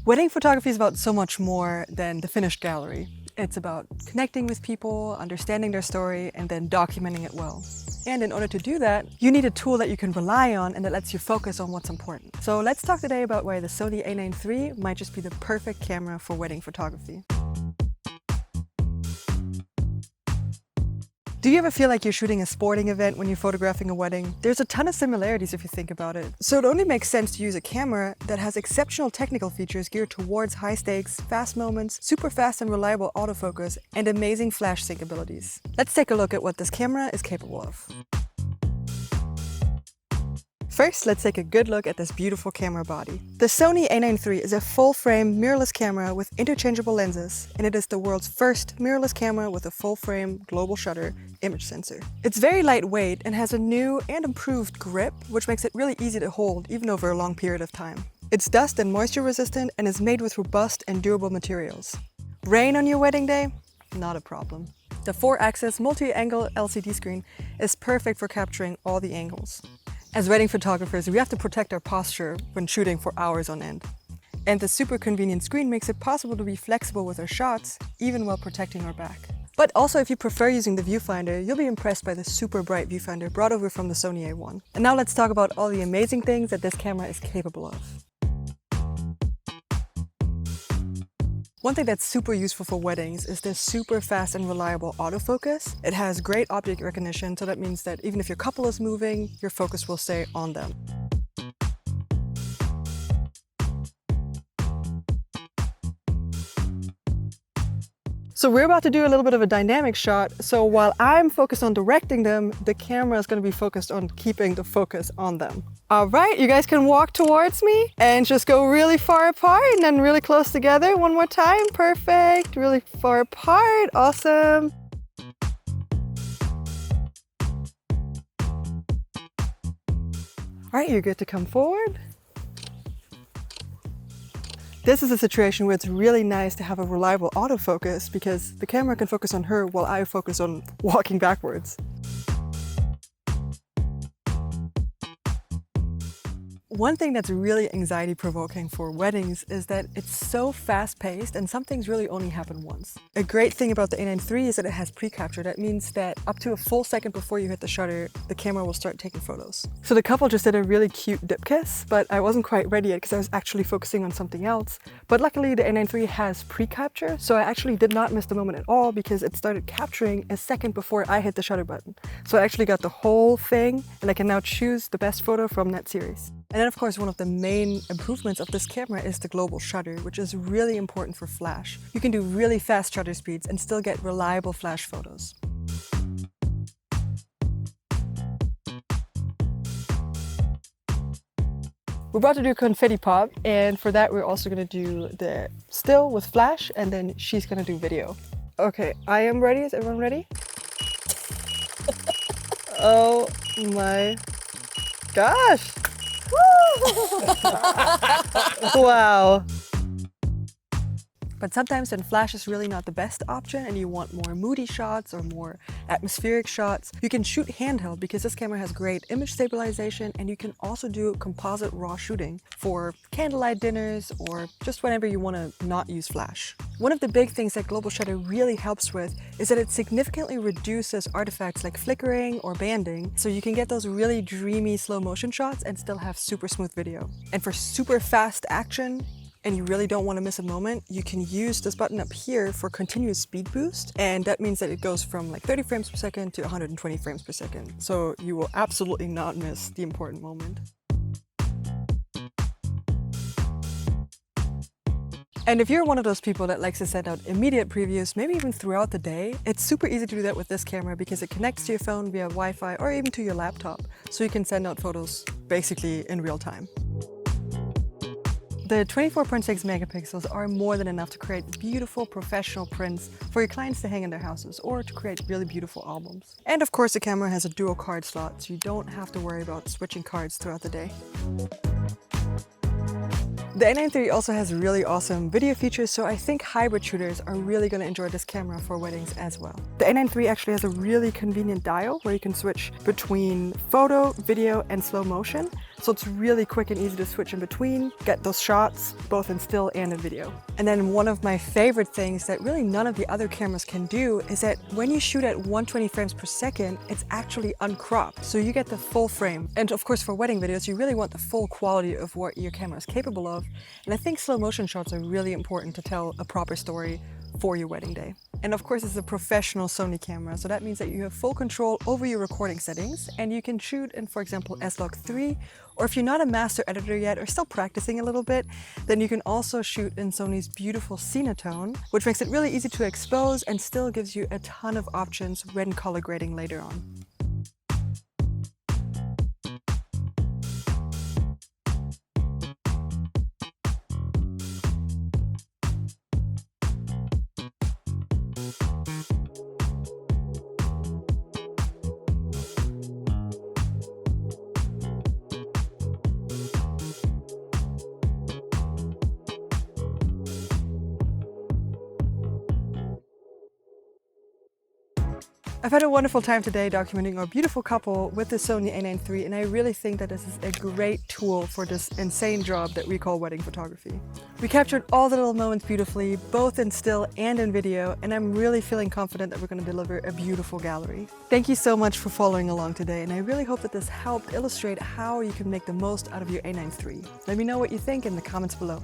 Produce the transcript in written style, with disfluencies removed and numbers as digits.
Wedding photography is about so much more than the finished gallery. It's about connecting with people, understanding their story, and then documenting it well. And in order to do that, you need a tool that you can rely on and that lets you focus on what's important. So let's talk today about why the Sony a9 III might just be the perfect camera for wedding photography. Do you ever feel like you're shooting a sporting event when you're photographing a wedding? There's a ton of similarities if you think about it. So it only makes sense to use a camera that has exceptional technical features geared towards high stakes, fast moments, super fast and reliable autofocus, and amazing flash sync abilities. Let's take a look at what this camera is capable of. First, let's take a good look at this beautiful camera body. The Sony a9 III is a full-frame mirrorless camera with interchangeable lenses, and it is the world's first mirrorless camera with a full-frame global shutter image sensor. It's very lightweight and has a new and improved grip, which makes it really easy to hold even over a long period of time. It's dust and moisture resistant and is made with robust and durable materials. Rain on your wedding day? Not a problem. The 4-axis multi-angle LCD screen is perfect for capturing all the angles. As wedding photographers, we have to protect our posture when shooting for hours on end. And the super convenient screen makes it possible to be flexible with our shots, even while protecting our back. But also, if you prefer using the viewfinder, you'll be impressed by the super bright viewfinder brought over from the Sony a1. And now let's talk about all the amazing things that this camera is capable of. One thing that's super useful for weddings is this super fast and reliable autofocus. It has great object recognition, so that means that even if your couple is moving, your focus will stay on them. So we're about to do a little bit of a dynamic shot. So while I'm focused on directing them, the camera is going to be focused on keeping the focus on them. All right, you guys can walk towards me and just go really far apart and then really close together. One more time. Perfect. Really far apart. Awesome. All right, you're good to come forward. This is a situation where it's really nice to have a reliable autofocus because the camera can focus on her while I focus on walking backwards. One thing that's really anxiety-provoking for weddings is that it's so fast-paced and some things really only happen once. A great thing about the a9 III is that it has pre-capture. That means that up to a full second before you hit the shutter, the camera will start taking photos. So the couple just did a really cute dip kiss, but I wasn't quite ready yet because I was actually focusing on something else. But luckily the a9 III has pre-capture, so I actually did not miss the moment at all because it started capturing a second before I hit the shutter button. So I actually got the whole thing and I can now choose the best photo from that series. And then of course, one of the main improvements of this camera is the global shutter, which is really important for flash. You can do really fast shutter speeds and still get reliable flash photos. We're about to do confetti pop, and for that we're also gonna do the still with flash, and then she's gonna do video. Okay, I am ready. Is everyone ready? Oh my gosh! Wow. But sometimes when flash is really not the best option and you want more moody shots or more atmospheric shots, you can shoot handheld because this camera has great image stabilization, and you can also do composite raw shooting for candlelight dinners or just whenever you want to not use flash. One of the big things that global shutter really helps with is that it significantly reduces artifacts like flickering or banding, so you can get those really dreamy slow motion shots and still have super smooth video. And for super fast action, and you really don't want to miss a moment, you can use this button up here for continuous speed boost. And that means that it goes from like 30 frames per second to 120 frames per second. So you will absolutely not miss the important moment. And if you're one of those people that likes to send out immediate previews, maybe even throughout the day, it's super easy to do that with this camera because it connects to your phone via Wi-Fi or even to your laptop. So you can send out photos basically in real time. The 24.6 megapixels are more than enough to create beautiful professional prints for your clients to hang in their houses or to create really beautiful albums. And of course the camera has a dual card slot, so you don't have to worry about switching cards throughout the day. The a9 III also has really awesome video features, so I think hybrid shooters are really going to enjoy this camera for weddings as well. The a9 III actually has a really convenient dial where you can switch between photo, video, and slow motion. So it's really quick and easy to switch in between, get those shots, both in still and in video. And then one of my favorite things that really none of the other cameras can do is that when you shoot at 120 frames per second, it's actually uncropped. So you get the full frame. And of course for wedding videos, you really want the full quality of what your camera is capable of. And I think slow motion shots are really important to tell a proper story for your wedding day. And of course it's a professional Sony camera, so that means that you have full control over your recording settings and you can shoot in, for example, S-Log3, or if you're not a master editor yet or still practicing a little bit, then you can also shoot in Sony's beautiful Cinetone, which makes it really easy to expose and still gives you a ton of options when color grading later on. I've had a wonderful time today documenting our beautiful couple with the Sony a9 III, and I really think that this is a great tool for this insane job that we call wedding photography. We captured all the little moments beautifully, both in still and in video, and I'm really feeling confident that we're going to deliver a beautiful gallery. Thank you so much for following along today, and I really hope that this helped illustrate how you can make the most out of your a9 III. Let me know what you think in the comments below.